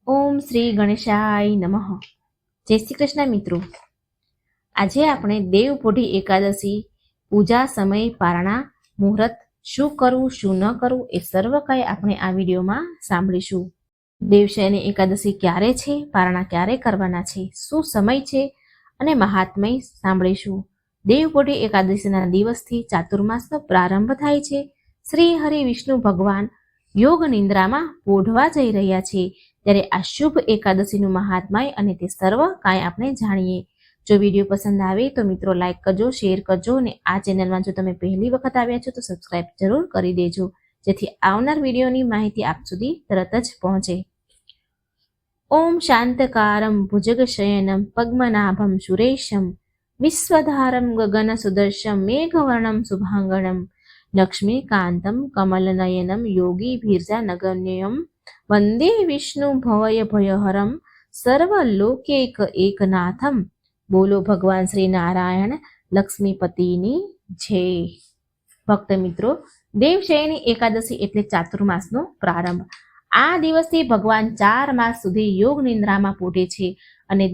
ઓમ શ્રી ગણેશાય નમઃ. જય શ્રી કૃષ્ણ મિત્રો. આજે આપણે દેવપોઢી એકાદશી પૂજા સમય પારણા મુહૂર્ત શું કરવું શું ન કરવું એ સર્વ કંઈ આપણે આ વિડીયોમાં સાંભળીશું. દેવશયની એકાદશી ક્યારે છે, પારણા ક્યારે કરવાના છે, શું સમય છે અને મહાત્મય સાંભળીશું. દેવપોઢી એકાદશીના દિવસથી ચાતુર્માસનો પ્રારંભ થાય છે. શ્રી હરિ વિષ્ણુ ભગવાન યોગ નિંદ્રામાં પોઢવા જઈ રહ્યા છે. ત્યારે આ શુભ એકાદશીનું મહાત્મય અને તે સર્વ કાંઈ આપણે જાણીએ. જો વિડીયો પસંદ આવે તો મિત્રો લાઈક કરજો, શેર કરજો અને આ ચેનલમાં જો તમે પહેલી વખત આવ્યા છો તો સબસ્ક્રાઇબ જરૂર કરી દેજો, જેથી આવનાર વિડીયોની માહિતી આપ સુધી તરત જ પહોંચે. ઓમ શાંતકારમ ભુજગશયનમ પદ્મનાભમ સુરેશમ વિશ્વધારમ ગગન સુદર્શમ મેઘવર્ણમ શુભાંગણમ લક્ષ્મીકાંતમ કમલનયનમ યોગી ભીર્જા નગન્યમ વંદે વિષ્ણુ ભવય ભયહરમ સર્વલોકૈક એકનાથમ. બોલો ભગવાન શ્રી નારાયણ લક્ષ્મીપતિની જય. ભક્ત મિત્રો, દેવશયની એકાદશી એટલે ચાતુર્માસનો પ્રારંભ. આ દિવસથી ભગવાન 4 માસ સુધી યોગ નિંદ્રામાં પોઢે છે અને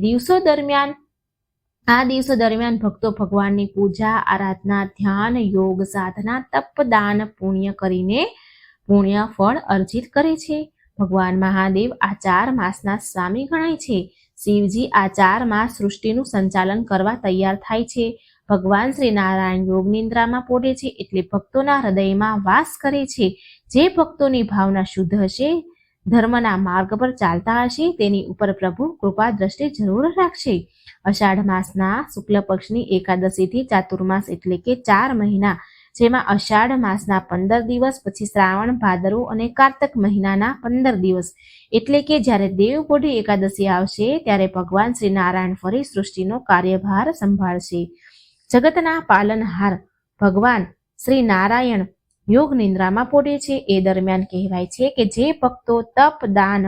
આ દિવસો દરમિયાન ભક્તો ભગવાનની પૂજા, આરાધના, ધ્યાન, યોગ, સાધના, તપ, દાન, પુણ્ય કરીને પુણ્ય ફળ અર્જિત કરે છે. ભગવાન મહાદેવ આ 4 માસના સ્વામી ગણાય છે. શિવજી આ 4 માસ સૃષ્ટિનું સંચાલન કરવા તૈયાર થાય છે. ભગવાન શ્રી નારાયણ યોગ નિંદ્રામાં પોઢે છે એટલે ભક્તોના હૃદયમાં વાસ કરે છે. જે ભક્તોની ભાવના શુદ્ધ હશે, ધર્મના માર્ગ પર ચાલતા હશે, તેની ઉપર પ્રભુ કૃપા દ્રષ્ટિ જરૂર રાખશે. અષાઢ માસના શુક્લ પક્ષની એકાદશીથી ચાતુર્માસ એટલે કે 4 મહિના, જેમાં અષાઢ માસના 15 દિવસ, પછી શ્રાવણ, ભાદરવો અને કારતક મહિનાના 15 દિવસ, એટલે કે જ્યારે દેવપોઢી એકાદશી આવશે ત્યારે ભગવાન શ્રી નારાયણ ફરી સૃષ્ટિનો કાર્યભાર સંભાળશે. જગતના પાલનહાર ભગવાન શ્રી નારાયણ યોગ નિંદ્રામાં પોઢે છે. એ દરમિયાન કહેવાય છે કે જે ભક્તો તપ, દાન,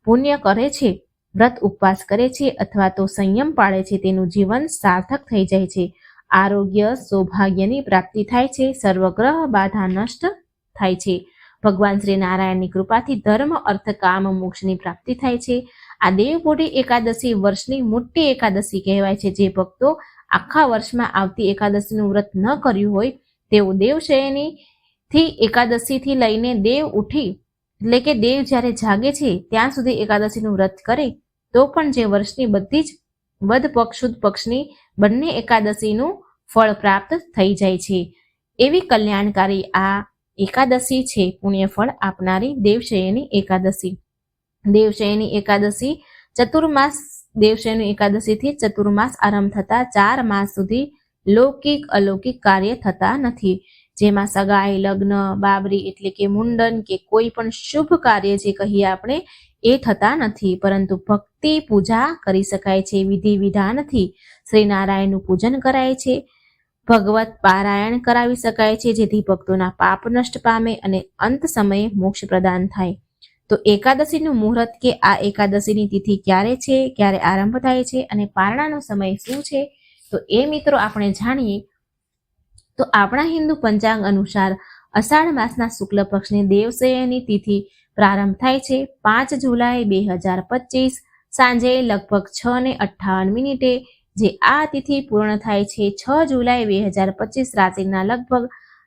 પુણ્ય કરે છે, વ્રત ઉપવાસ કરે છે અથવા તો સંયમ પાળે છે, તેનું જીવન સાર્થક થઈ જાય છે. આરોગ્ય, સૌભાગ્યની પ્રાપ્તિ થાય છે. સર્વગ્રહ બાધા નષ્ટ થાય છે. ભગવાન શ્રી નારાયણની કૃપાથી ધર્મ, અર્થ, કામ, મોક્ષની પ્રાપ્તિ થાય છે. આ દેવપોઢી એકાદશી વર્ષની મોટી એકાદશી કહેવાય છે. જે ભક્તો આખા વર્ષમાં આવતી એકાદશીનું વ્રત ન કર્યું હોય તેઓ દેવશયની એકાદશીથી લઈને દેવ ઉઠી એટલે કે દેવ જ્યારે જાગે છે ત્યાં સુધી એકાદશીનું વ્રત કરે તો પણ જે વર્ષની બધી જ વદ પક્ષ, શુદ્ધ પક્ષની બંને એકાદશીનું ફળ પ્રાપ્ત થઈ જાય છે. એવી કલ્યાણકારી આ એકાદશી છે, પુણ્ય ફળ આપનારી દેવશયની એકાદશી. દેવશયની એકાદશી દેવશયની એકાદશીથી ચતુર્માસ આરંભ થતા 4 માસ સુધી લૌકિક અલૌકિક કાર્ય થતા નથી. જેમાં સગાઈ, લગ્ન, બાબરી એટલે કે મુંડન કે કોઈ પણ શુભ કાર્ય જે કહીએ આપણે એ થતા નથી, પરંતુ ભક્તિ પૂજા કરી શકાય છે. વિધિ વિધાનથી શ્રી નારાયણનું પૂજન કરાય છે. ભગવત પારાયણ કરાવી શકાય છે, જેથી ભક્તોના પાપ નષ્ટ પામે અને અંત સમયે મોક્ષ પ્રદાન થાય. તો એકાદશીનું મુહૂર્ત કે આ એકાદશીની તિથિ ક્યારે છે, ક્યારે આરંભ થાય છે અને પારણાનો સમય શું છે, તો એ મિત્રો આપણે જાણીએ. તો આપણા હિન્દુ પંચાંગ અનુસાર અષાઢ માસના શુક્લ પક્ષની દેવશયની તિથિ પ્રારંભ થાય છે 5 જુલાઈ 2025 સાંજે લગભગ 6:58, જે આ તિથિ પૂર્ણ થાય છે 6 જુલાઈ 2025 રાત્રિના લગભગ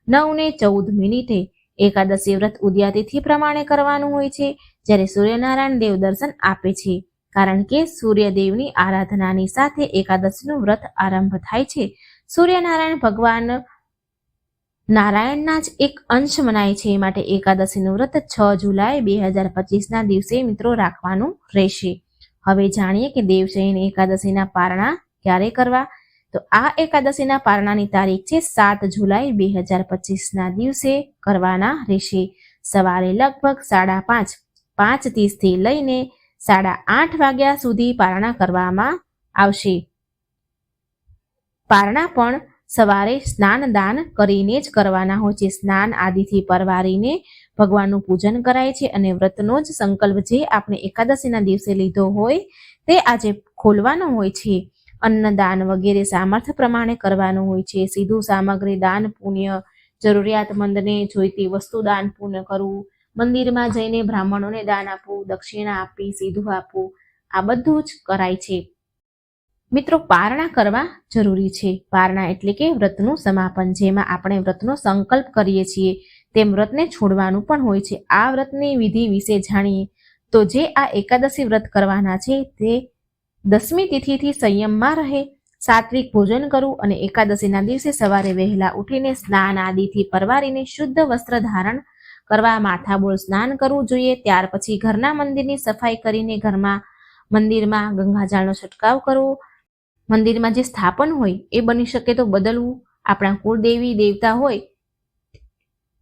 9:14. એકાદશી વ્રત ઉદયા તિથિ પ્રમાણે કરવાનું હોય છે, જ્યારે સૂર્યનારાયણ દેવ દર્શન આપે છે, કારણ કે સૂર્યદેવની આરાધનાની સાથે એકાદશીનું વ્રત આરંભ થાય છે. સૂર્યનારાયણ ભગવાન નારાયણના જ એક અંશ મનાય છે, માટે એકાદશીનું વ્રત 6 જુલાઈ 2025ના દિવસે મિત્રો રાખવાનું રહેશે. હવે જાણીએ કે દેવશયની એકાદશીના પારણા ક્યારે કરવા. તો આ એકાદશીના પારણાની તારીખ છે 7 જુલાઈ 2025ના દિવસે કરવાના રહેશે. સવારે લગભગ 5:30થી લઈને 8:30 વાગ્યા સુધી પારણા કરવામાં આવશે. પારણા પણ સવારે સ્નાન દાન કરીને જ કરવાના હોય છે. સ્નાન આદિથી પરવારીને ભગવાનનું પૂજન કરાય છે અને વ્રતનો જ સંકલ્પ જે આપણે એકાદશીના દિવસે લીધો હોય તે આજે ખોલવાનો હોય છે. અન્નદાન વગેરે સામર્થ્ય પ્રમાણે કરવાનું હોય છે. સીધું સામગ્રી દાન, પુણ્ય, જરૂરિયાતમંદને જોઈતી વસ્તુ દાન પુણ્ય કરવું, મંદિરમાં જઈને બ્રાહ્મણોને દાન આપવું, દક્ષિણા આપવી, સીધું આપવું, આ બધું જ કરાય છે. મિત્રો, પારણા કરવા જરૂરી છે. પારણા એટલે કે વ્રતનું સમાપન, જેમાં આપણે વ્રતનો સંકલ્પ કરીએ છીએ તેમ વ્રતને છોડવાનું પણ હોય છે. આ વ્રતની વિધિ વિશે જાણીએ તો જે આ એકાદશી વ્રત કરવાના છે તે 10મી તિથિથી સંયમમાં રહે, સાત્વિક ભોજન કરવું અને એકાદશીના દિવસે સવારે વહેલા ઉઠીને સ્નાન આદિથી પરવારીને શુદ્ધ વસ્ત્ર ધારણ કરવા, માથાબોળ સ્નાન કરવું જોઈએ. ત્યાર પછી ઘરના મંદિરની સફાઈ કરીને મંદિરમાં ગંગાજળનો છંટકાવ કરવો. મંદિરમાં જે સ્થાપન હોય એ બની શકે તો બદલવું. આપણા કુળદેવી દેવતા હોય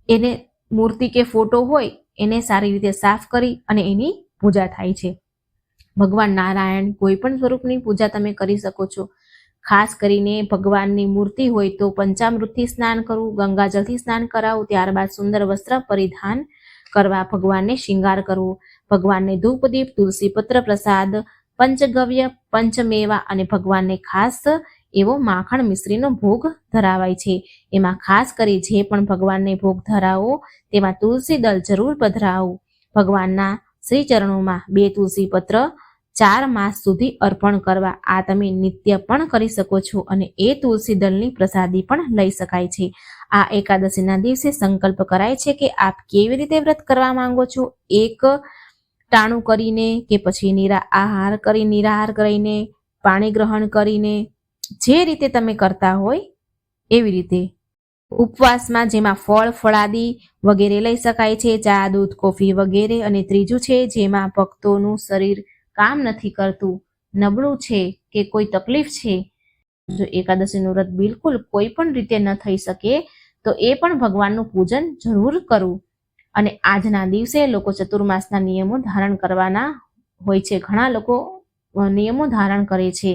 એને મૂર્તિ કે ફોટો હોય એને સારી રીતે સાફ કરી અને એની પૂજા થાય છે. ભગવાન નારાયણ કોઈ પણ સ્વરૂપની પૂજા તમે કરી શકો છો. ખાસ કરીને ભગવાનની મૂર્તિ હોય તો પંચામૃતથી સ્નાન કરવું, ગંગાજળથી સ્નાન કરાવવું, ત્યારબાદ સુંદર વસ્ત્ર પરિધાન કરવા, ભગવાનને શૃંગાર કરવો, ભગવાનને ધૂપ દીપ, તુલસી પત્ર, પ્રસાદ, પંચગવ્ય, પંચમેવા અને ભગવાનને ખાસ એવો માખણ મિશ્રીનો ભોગ ધરાવાય છે. એમાં ખાસ કરી જે પણ ભગવાનને ભોગ ધરાવો તેમાં તુલસી દળ જરૂર પધરાવવું. ભગવાનના શ્રી ચરણોમાં 2 તુલસી પત્ર 4 માસ સુધી અર્પણ કરવા. આ તમે નિત્ય પણ કરી શકો છો અને એ તુલસી દળની પ્રસાદી પણ લઈ શકાય છે. આ એકાદશીના દિવસે સંકલ્પ કરાય છે કે આપ કેવી રીતે વ્રત કરવા માંગો છો. એક ટાણું કરીને કે પછી નિરાહાર કરીને, પાણી ગ્રહણ કરીને, જે રીતે તમે કરતા હોય એવી રીતે. ઉપવાસમાં જેમાં ફળ ફળાદી વગેરે લઈ શકાય છે, ચા, દૂધ, કોફી વગેરે. અને ત્રીજું છે જેમાં ભક્તોનું શરીર કામ નથી કરતું, નબળું છે કે કોઈ તકલીફ છે, જો એકાદશીનું વ્રત બિલકુલ કોઈ પણ રીતે ન થઈ શકે તો એ પણ ભગવાનનું પૂજન જરૂર કરવું. અને આજના દિવસે લોકો ચતુર્માસના નિયમો ધારણ કરવાના હોય છે. ઘણા લોકો નિયમો ધારણ કરે છે,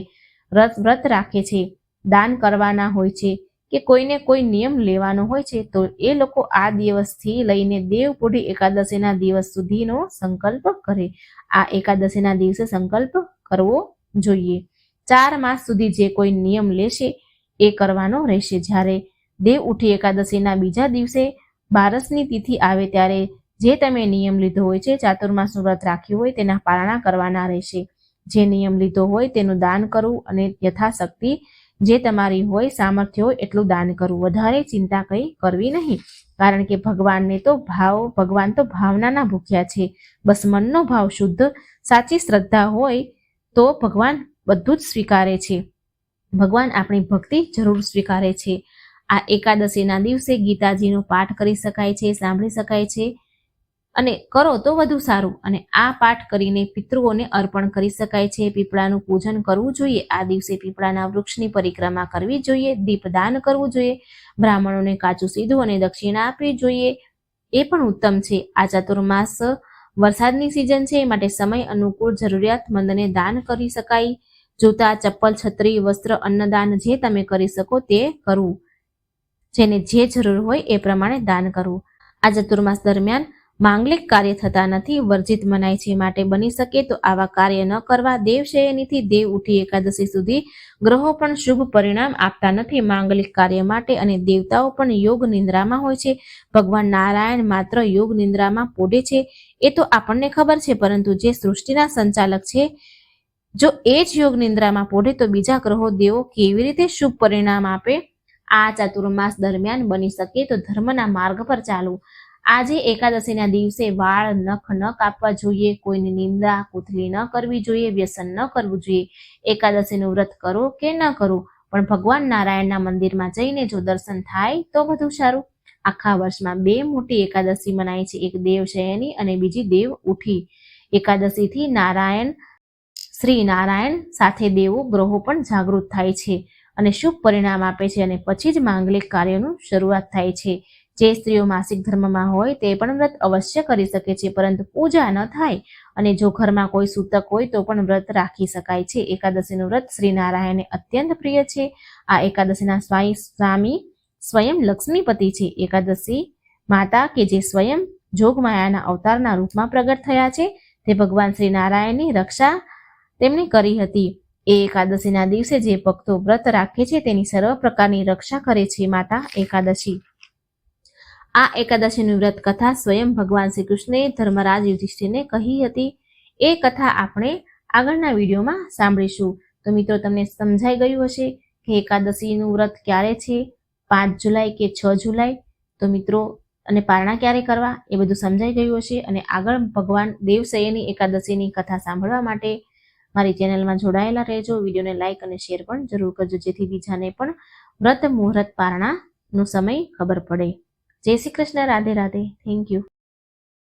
વ્રત રાખે છે, દાન કરવાના હોય છે કે કોઈને કોઈ નિયમ લેવાનો હોય છે, તો એ લોકો આ દિવસથી લઈને દેવપુઢી એકાદશીના દિવસ સુધીનો સંકલ્પ કરે. આ એકાદશીના દિવસે સંકલ્પ કરવો જોઈએ. 4 માસ સુધી જે કોઈ નિયમ લેશે એ કરવાનો રહેશે. જ્યારે દેવ ઉઠી એકાદશીના બીજા દિવસે 12મી તિથિ આવે ત્યારે જે તમે નિયમ લીધો હોય છે, ચાતુર્માસનું વ્રત રાખ્યું હોય તેના પારણા કરવાના રહેશે. જે નિયમ લીધો હોય તેનું દાન કરવું અને યથાશક્તિ જે તમારી હોય સામર્થ્ય હોય એટલું દાન કરવું. વધારે ચિંતા કંઈ કરવી નહીં, કારણ કે ભગવાન તો ભાવનાના ભૂખ્યા છે. બસ મનનો ભાવ શુદ્ધ, સાચી શ્રદ્ધા હોય તો ભગવાન બધું જ સ્વીકારે છે. ભગવાન આપણી ભક્તિ જરૂર સ્વીકારે છે. આ એકાદશીના દિવસે ગીતાજીનો પાઠ કરી શકાય છે, સાંભળી શકાય છે અને કરો તો વધુ સારું. અને આ પાઠ કરીને પિતૃઓને અર્પણ કરી શકાય છે. પીપળાનું પૂજન કરવું જોઈએ. આ દિવસે પીપળાના વૃક્ષની પરિક્રમા કરવી જોઈએ, દીપદાન કરવું જોઈએ, બ્રાહ્મણોને કાચું સીધું અને દક્ષિણા આપવી જોઈએ, એ પણ ઉત્તમ છે. આ ચાતુર્માસ વરસાદની સિઝન છે, માટે સમય અનુકૂળ જરૂરિયાતમંદને દાન કરી શકાય. જૂતા, ચપ્પલ, છત્રી, વસ્ત્ર, અન્નદાન જે તમે કરી શકો તે કરવું. જેને જે જરૂર હોય એ પ્રમાણે દાન કરવું. આ ચતુર્માસ દરમિયાન માંગલિક કાર્ય થતા નથી, વર્જિત મનાય છે. માટે બની શકે તો આવા કાર્ય ન કરવા. દેવશયનીથી દેવ ઉઠી એકાદશી સુધી ગ્રહો પણ શુભ પરિણામ આપતા નથી માંગલિક કાર્ય માટે, અને દેવતાઓ પણ યોગ નિંદ્રામાં હોય છે. ભગવાન નારાયણ માત્ર યોગ નિંદ્રામાં પોઢે છે એ તો આપણને ખબર છે, પરંતુ જે સૃષ્ટિના સંચાલક છે, જો એ જ યોગ નિંદ્રામાં પોઢે તો બીજા ગ્રહો દેવો કેવી રીતે શુભ પરિણામ આપે. આ ચાતુર્માસ દરમિયાન બની શકે તો ધર્મના માર્ગ પર ચાલવું. આજે એકાદશીના દિવસે વાળ નખ ન કાપવા જોઈએ, કોઈની નિંદા કુથલી ન કરવી જોઈએ, વ્યસન ન કરવું જોઈએ. એકાદશીનું વ્રત કરો કે ન કરો, પણ ભગવાન નારાયણના મંદિરમાં જઈને જો દર્શન થાય તો વધુ સારું. આખા વર્ષમાં 2 મોટી એકાદશી મનાય છે, એક દેવશયની અને બીજી દેવ ઉઠી એકાદશીથી શ્રી નારાયણ સાથે દેવો ગ્રહો પણ જાગૃત થાય છે અને શુભ પરિણામ આપે છે, અને પછી જ માંગલિક કાર્યનું શરૂઆત થાય છે. જે સ્ત્રીઓ માસિક ધર્મમાં હોય તે પણ વ્રત અવશ્ય કરી શકે છે, પરંતુ પૂજા ન થાય અને જો ઘરમાં કોઈ સૂતક હોય તો પણ વ્રત રાખી શકાય છે. એકાદશીનું વ્રત શ્રી નારાયણને અત્યંત પ્રિય છે. આ એકાદશીના સ્વામી સ્વયં લક્ષ્મીપતિ છે. એકાદશી માતા કે જે સ્વયં જોગમાયાના અવતારના રૂપમાં પ્રગટ થયા છે, તે ભગવાન શ્રી નારાયણની રક્ષા તેમણે કરી હતી. એ એકાદશીના દિવસે જે ભક્તો વ્રત રાખે છે તેની સર્વ પ્રકારની રક્ષા કરે છે માતા એકાદશી. આ એકાદશીની વ્રત કથા સ્વયં ભગવાન શ્રી કૃષ્ણે ધર્મરાજ યુધિષ્ઠિરને કહી હતી. એ કથા આપણે આગળના વિડીયોમાં સાંભળીશું. તો મિત્રો તમને સમજાઈ ગયું હશે કે એકાદશીનું વ્રત ક્યારે છે, 5 જુલાઈ કે 6 જુલાઈ. તો મિત્રો અને પારણા ક્યારે કરવા એ બધું સમજાઈ ગયું હશે. અને આગળ ભગવાન દેવસૈયની એકાદશીની કથા સાંભળવા માટે મારી ચેનલમાં જોડાયેલા રહેજો. વિડીયોને લાઇક અને શેર પણ જરૂર કરજો, જેથી બીજાને પણ વ્રત મુહૂર્ત પારણાનો સમય ખબર પડે. જય શ્રી કૃષ્ણ. રાધે રાધે. Thank you.